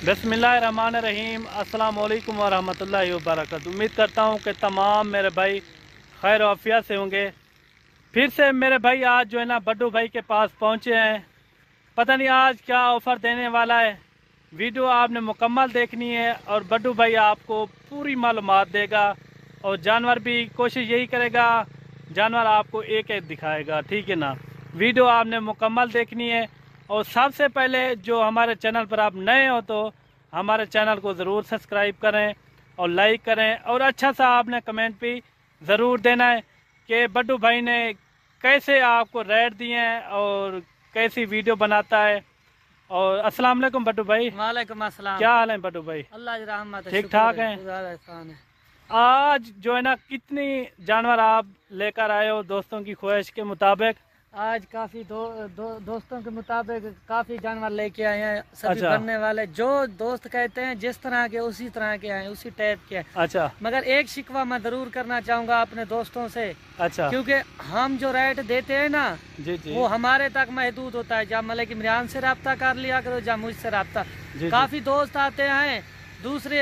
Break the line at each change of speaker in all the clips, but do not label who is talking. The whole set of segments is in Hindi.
बिस्मिल्लाहिर्रहमानिर्रहीम। अस्सलाम वालेकुम वरहमतुल्लाहि वबरकातुहू। उम्मीद करता हूँ कि तमाम मेरे भाई खैर आफियत से होंगे। फिर से मेरे भाई आज जो है ना बड्डू भाई के पास पहुँचे हैं। पता नहीं आज क्या ऑफ़र देने वाला है। वीडियो आपने मुकम्मल देखनी है और बड्डू भाई आपको पूरी मालूमात देगा और जानवर भी कोशिश यही करेगा, जानवर आपको एक एक दिखाएगा, ठीक है ना। वीडियो आपने मुकम्मल देखनी है और सबसे पहले जो हमारे चैनल पर आप नए हो तो हमारे चैनल को ज़रूर सब्सक्राइब करें और लाइक करें और अच्छा सा आपने कमेंट भी ज़रूर देना है कि बड्डू भाई ने कैसे आपको रेट दिए हैं और कैसी वीडियो बनाता है। और अस्सलाम वालेकुम बड्डू भाई।
वालेकुम अस्सलाम।
क्या हाल है बड्डू भाई?
अल्लाह की रहमत है,
ठीक ठाक हैं? आज जो है ना कितनी जानवर आप लेकर आए हो दोस्तों की ख्वाहिश के मुताबिक?
आज काफी दोस्तों के मुताबिक काफी जानवर लेके आए हैं। सभी
अच्छा।
बनने वाले जो दोस्त कहते हैं जिस तरह के उसी तरह के आए, उसी टाइप के।
अच्छा।
मगर एक शिकवा मैं जरूर करना चाहूंगा अपने दोस्तों से।
अच्छा।
क्योंकि हम जो रेट देते हैं ना
जी जी,
वो हमारे तक महदूद होता है। जब मलिक इमरान से रब्ता कर लिया करो, जब मुझसे रब्ता।
जी
काफी दोस्त आते हैं दूसरे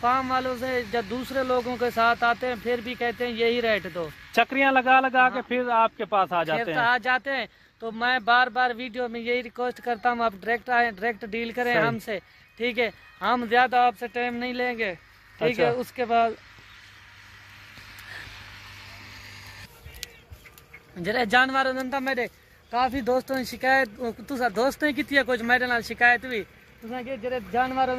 फार्म वालों से, जब दूसरे लोगों के साथ आते हैं फिर भी कहते हैं यही रेट दो,
चक्रियां लगा लगा के फिर आपके पास आ जाते हैं।
तो मैं बार बार वीडियो में यही रिक्वेस्ट करता हूँ, आप डायरेक्ट आए, डायरेक्ट डील करें हमसे, ठीक है। हम ज्यादा आपसे टाइम नहीं लेंगे, ठीक है। उसके बाद जरा जानवर मेरे काफी दोस्तों ने शिकायत तुसा दोस्तों की थी कुछ मेरे नाल शिकायत हुई जरे जानवर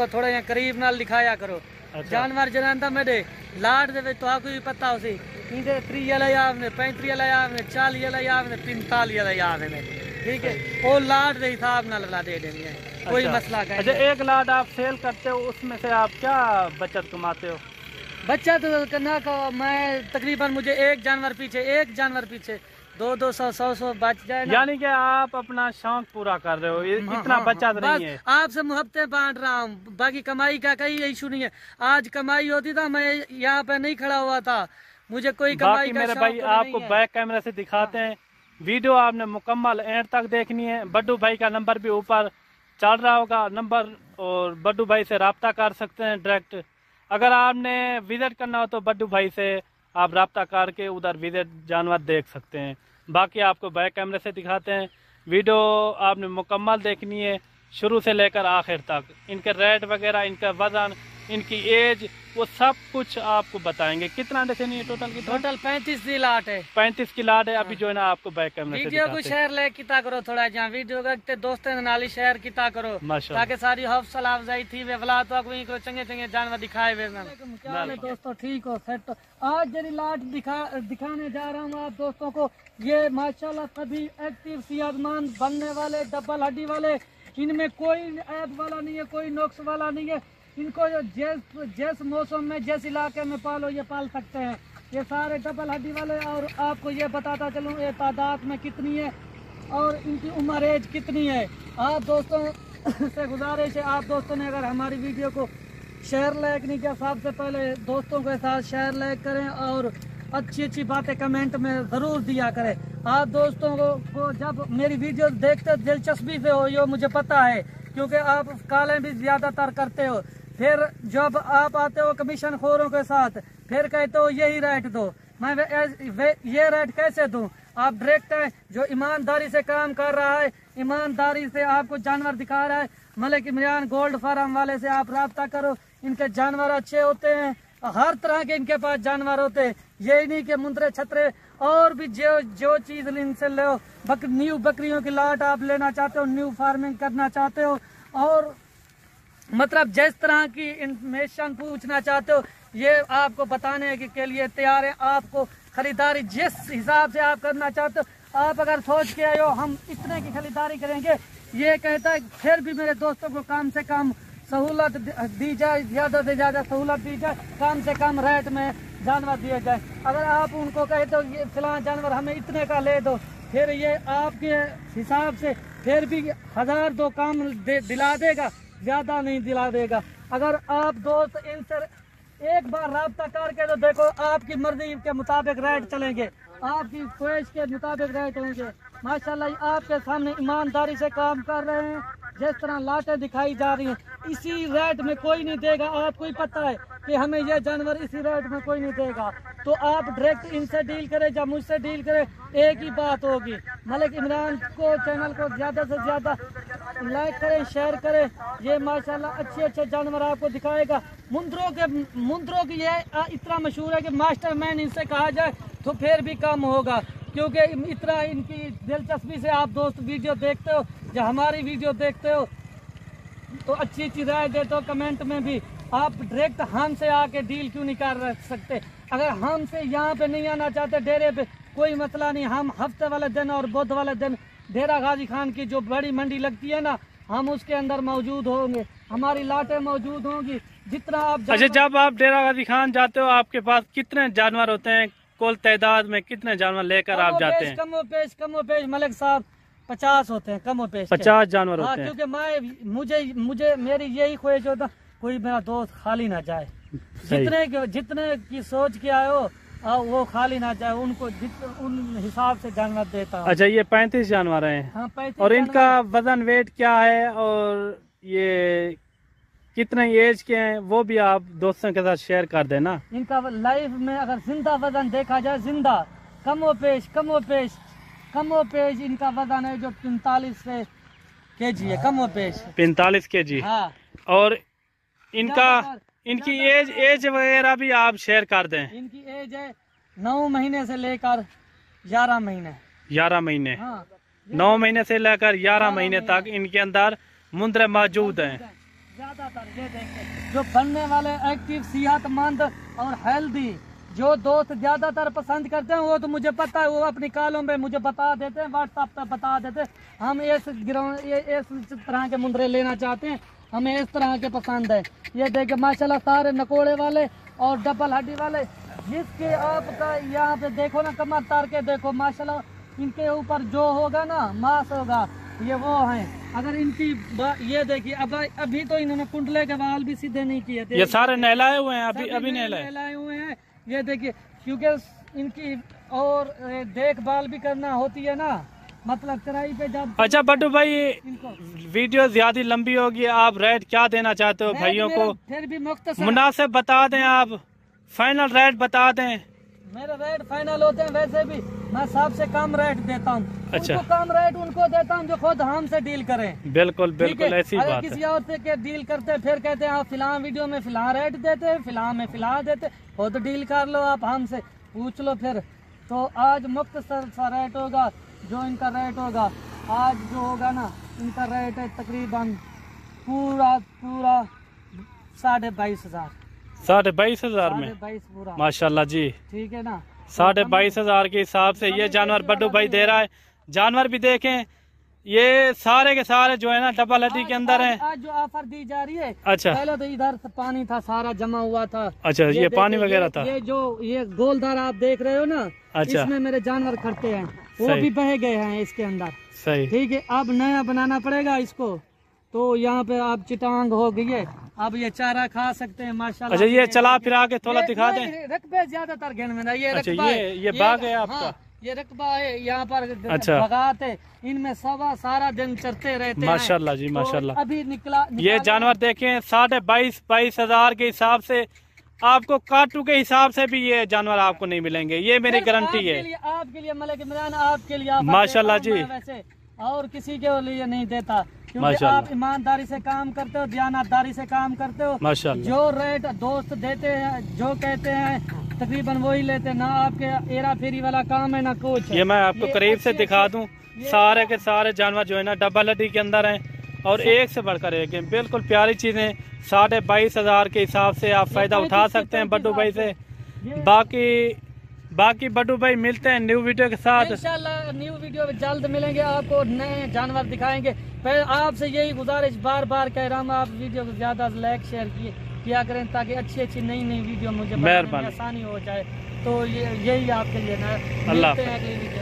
थोड़ा यहाँ करीब नाल लिखाया करो। अच्छा। जानवर जरा मेरे लाड दे तो आपको भी पता उसी 30 वाले आवे, 35 वाले आवे, 40 वाले आवे, 45 वाले आवे, ठीक है। वो लाड दे हिसाब नाल दे देंगे, कोई मसला का।
अच्छा, एक लाड आप सेल करते हो उसमें से आप क्या बचत कमाते हो?
बचत करना का मैं तकरीबन मुझे एक जानवर पीछे 200-100 बच जाए ना।
यानी कि आप अपना शौक पूरा कर रहे हो, इतना बचत नहीं है।
आपसे मुहब्बतें बांट रहा हूँ, बाकी कमाई का कहीं इशू नहीं है। आज कमाई होती था मैं यहाँ पे नहीं खड़ा हुआ था, मुझे कोई कमाई का
मेरे भाई आपको बैक कैमरा से दिखाते हैं। वीडियो आपने मुकम्मल एंड तक देखनी है। बड्डू भाई का नंबर भी ऊपर चल रहा होगा नंबर, और बड्डू भाई से रब्ता कर सकते हैं डायरेक्ट। अगर आपने विजिट करना हो तो बड्डू भाई से आप रब्ता करके उधर विजिट जानवर देख सकते हैं। बाकी आपको बैक कैमरे से दिखाते हैं। वीडियो आपने मुकम्मल देखनी है शुरू से लेकर आखिर तक। इनके रेट वगैरह, इनका वजन, इनकी एज, वो सब कुछ आपको बताएंगे। कितना देखेंगे ये टोटल?
35 की लाट है।
35 की लाट है। अभी जो है ना आपको बैक कैमरे से
वीडियो को शेयर ले किता करो थोड़ा, जहाँ वीडियो का दोस्तों ने नाली शेयर किता करो ताकि सारी हौसला अफजाई थी वे वला तो कोई को चंगे जानवर दिखाए वे। दोस्तों ठीक हो सेट। आज जरी लाट दिखाने जा रहा हूँ आप दोस्तों को। ये माशाल्लाह सभी एक्टिव सेहतमंद बनने वाले डबल हड्डी वाले, इनमें कोई ऐब वाला नहीं है, कोई नुक्स वाला नहीं है। इनको जिस मौसम में जिस इलाके में पालो ये पाल सकते हैं। ये सारे डबल हड्डी वाले। और आपको ये बताता चलूँ ये तादाद में कितनी है और इनकी उम्र एज कितनी है। आप दोस्तों से गुजारिश है, आप दोस्तों ने अगर हमारी वीडियो को शेयर लाइक नहीं किया, सबसे पहले दोस्तों के साथ शेयर लाइक करें और अच्छी बातें कमेंट में ज़रूर दिया करें। आप दोस्तों को जब मेरी वीडियो देखते दिलचस्पी से हो, ये मुझे पता है क्योंकि आप कॉलें भी ज़्यादातर करते हो। फिर जब आप आते हो कमीशन खोरों के साथ फिर कहते हो यही रेट दो, मैं ये रेट कैसे दूं? आप डायरेक्ट है जो ईमानदारी से काम कर रहा है, ईमानदारी से आपको जानवर दिखा रहा है, मलिक इमरान गोल्ड फार्म वाले से आप रब्ता करो। इनके जानवर अच्छे होते हैं, हर तरह के इनके पास जानवर होते हैं। यही नहीं कि मुंदरे छतरे और भी जो चीज़ इनसे लो। न्यू बकरियों की लाट आप लेना चाहते हो, न्यू फार्मिंग करना चाहते हो और मतलब जिस तरह की इंफॉर्मेशन पूछना चाहते हो ये आपको बताने के लिए तैयार है। आपको खरीदारी जिस हिसाब से आप करना चाहते हो, आप अगर सोच के आए हो हम इतने की खरीदारी करेंगे, ये कहता है फिर भी मेरे दोस्तों को कम से कम सहूलत दी जाए, ज़्यादा से ज़्यादा सहूलत दी जाए, कम से कम रेट में जानवर दिए जाए। अगर आप उनको कहते हो ये फिलहाल जानवर हमें इतने का ले दो, फिर ये आपके हिसाब से फिर भी 1000 दो कम दिला देगा, ज़्यादा नहीं दिला देगा। अगर आप दोस्त इनसे एक बार रब्ता करके तो देखो, आपकी मर्जी के मुताबिक रेट चलेंगे, आपकी ख्वाहिश के मुताबिक रेट होंगे। माशाल्लाह आपके सामने ईमानदारी से काम कर रहे हैं, जिस तरह लाटें दिखाई जा रही हैं, इसी रेट में कोई नहीं देगा। आपको ही पता है कि हमें ये जानवर इसी रेट में कोई नहीं देगा। तो आप डायरेक्ट इनसे डील करें या मुझसे डील करें, एक ही बात होगी। मलिक इमरान को चैनल को ज़्यादा से ज़्यादा लाइक करें, शेयर करें। ये माशाल्लाह अच्छे अच्छे जानवर आपको दिखाएगा। मुंदरों की ये इतना मशहूर है कि मास्टरमैन इनसे कहा जाए तो फिर भी कम होगा, क्योंकि इतना इनकी दिलचस्पी से आप दोस्त वीडियो देखते हो या हमारी वीडियो देखते हो तो अच्छी अच्छी राय देते हो कमेंट में भी। आप डायरेक्ट हमसे आके डील क्यों नहीं कर सकते? अगर हमसे यहाँ पे नहीं आना चाहते डेरे पे, कोई मसला नहीं। हम हफ्ते वाले दिन और बुध वाले दिन डेरा गाजी खान की जो बड़ी मंडी लगती है ना, हम उसके अंदर मौजूद होंगे, हमारी लाटें मौजूद होंगी। जितना आप
अच्छा, जब आप डेरा गाजी खान जाते हो आपके पास कितने जानवर होते हैं? कुल तादाद में कितने जानवर लेकर आप जाते हैं?
कमो पेश मलिक साहब 50 होते हैं, कमो पेश
50 जानवर होते हैं।
क्योंकि मुझे मेरी यही ख्वाहिश होता कोई मेरा दोस्त खाली ना जाए। जितने की सोच के आए हो वो खाली ना जाए, उनको उन हिसाब से जानवर देता हूँ।
अच्छा, ये 35 जानवर हैं।
हाँ, 35।
और इनका वजन वेट क्या है और ये कितने एज के हैं वो भी आप दोस्तों के साथ शेयर कर देना।
इनका लाइफ में अगर जिंदा वजन देखा जाए, जिंदा कमो पेश इनका वजन है जो 45 केजी है, कमो पेश
45 केजी।
हाँ।
और इनकी एज वगैरह भी आप शेयर कर दें।
इनकी एज है 9 महीने से लेकर 11 महीने।
11 महीने।
हाँ।
9 महीने से लेकर 11 महीने तक इनके अंदर मुंद्रे मौजूद हैं।
ज्यादातर ये देखें जो बनने वाले एक्टिव, सेहतमंद और हेल्दी जो दोस्त ज्यादातर पसंद करते हैं, वो तो मुझे पता है, वो अपनी कॉलों पे मुझे बता देते हैं, व्हाट्सएप पे बता देते हैं हम इस तरह के मुंद्रे लेना चाहते हैं, हमें इस तरह के पसंद है। ये देखे माशाल्लाह सारे नकोड़े वाले और डबल हड्डी वाले, जिसके आपका यहाँ पे देखो ना, कमर तार के देखो माशाल्लाह, इनके ऊपर जो होगा ना मांस होगा, ये वो हैं। अगर इनकी ये देखिए, अभी तो इन्होंने कुंडले के बाल भी सीधे नहीं किए थे,
ये सारे नहलाए हुए हैं, अभी
नहलाए हुए हैं। ये देखिए, क्योंकि इनकी और देखभाल भी करना होती है ना, मतलब चराई पे जब।
अच्छा बड्डू भाई, वीडियो ज्यादा लंबी होगी, आप रेट क्या देना चाहते हो भाइयों को?
फिर भी मुख्तसर
मुनासिब बता दें, आप फाइनल रेट बता दें।
मेरे रेट फाइनल होते हैं, वैसे भी मैं सबसे कम रेट देता हूँ।
अच्छा,
कम रेट उनको देता हूँ जो खुद हमसे डील करें।
बिल्कुल ऐसी बात है।
किसी और से डील करते फिर कहते हैं आप फिलहाल वीडियो में फिलहाल रेट देते हैं, फिलहाल में फिलहाल देते, खुद डील कर लो, आप हमसे पूछ लो फिर। तो आज मुख्तसर सा रेट होगा, जो इनका रेट होगा आज जो होगा ना, इनका रेट है तकरीबन पूरा 22,500।
22,500 में
22 पूरा,
माशाल्लाह जी।
ठीक है ना,
22,500 के हिसाब से ये जानवर बड्डू भाई दे रहा है। जानवर भी देखें, ये सारे के सारे जो है ना डबल हड्डी के अंदर हैं।
आज जो ऑफर दी जा रही है,
अच्छा,
पहले तो इधर पानी था सारा जमा हुआ था।
अच्छा, ये पानी वगैरह था।
ये गोलदार आप देख रहे हो ना,
अच्छा,
इसमें मेरे जानवर खड़ते हैं, वो भी बह गए हैं इसके अंदर।
सही, ठीक
है। अब नया बनाना पड़ेगा इसको, तो यहाँ पे आप चिटांग हो गई है, अब ये चारा खा सकते हैं माशाल्लाह।
अच्छा, ये चला फिरा के थोड़ा दिखा दें।
रकबे ज्यादातर घेन में ये
अच्छा,
रकबा
ये बाग है आपका?
ये रकबा है यहाँ पर।
अच्छा,
भगाते इनमें सारा दिन चरते रहते हैं
माशाल्लाह जी, माशाल्लाह।
तो अभी निकला
ये जानवर देखें, 22,500 के हिसाब से, आपको काटू के हिसाब से भी ये जानवर आपको नहीं मिलेंगे, ये मेरी गारंटी है।
आपके लिए मलिक इमरान, आपके लिए
माशाल्लाह जी,
वैसे और किसी के लिए नहीं देता, क्योंकि आप ईमानदारी से काम करते हो, दयानतदारी से काम करते हो माशाल्लाह। जो रेट दोस्त देते हैं, जो कहते हैं तकरीबन वही लेते, ना आपके एरा फेरी वाला काम है ना कुछ।
ये मैं आपको करीब से दिखा दूं, सारे के सारे जानवर जो है ना डबल हड्डी के अंदर हैं और एक से बढ़कर एक है, बिल्कुल प्यारी चीजें। 22,500 के हिसाब से आप फायदा उठा सकते हैं बड्डू भाई से। बाकी बड्डू भाई मिलते हैं न्यू वीडियो के साथ।
इंशाल्लाह न्यू वीडियो में जल्द मिलेंगे, आपको नए जानवर दिखाएंगे। फिर आपसे यही गुजारिश बार कह रहा हूँ, आप वीडियो को ज्यादा लाइक शेयर किया करें, ताकि अच्छी नई वीडियो मुझे बनाने में आसानी हो जाए। तो यही आपके लिए ना, मिलते हैं अगली वीडियो।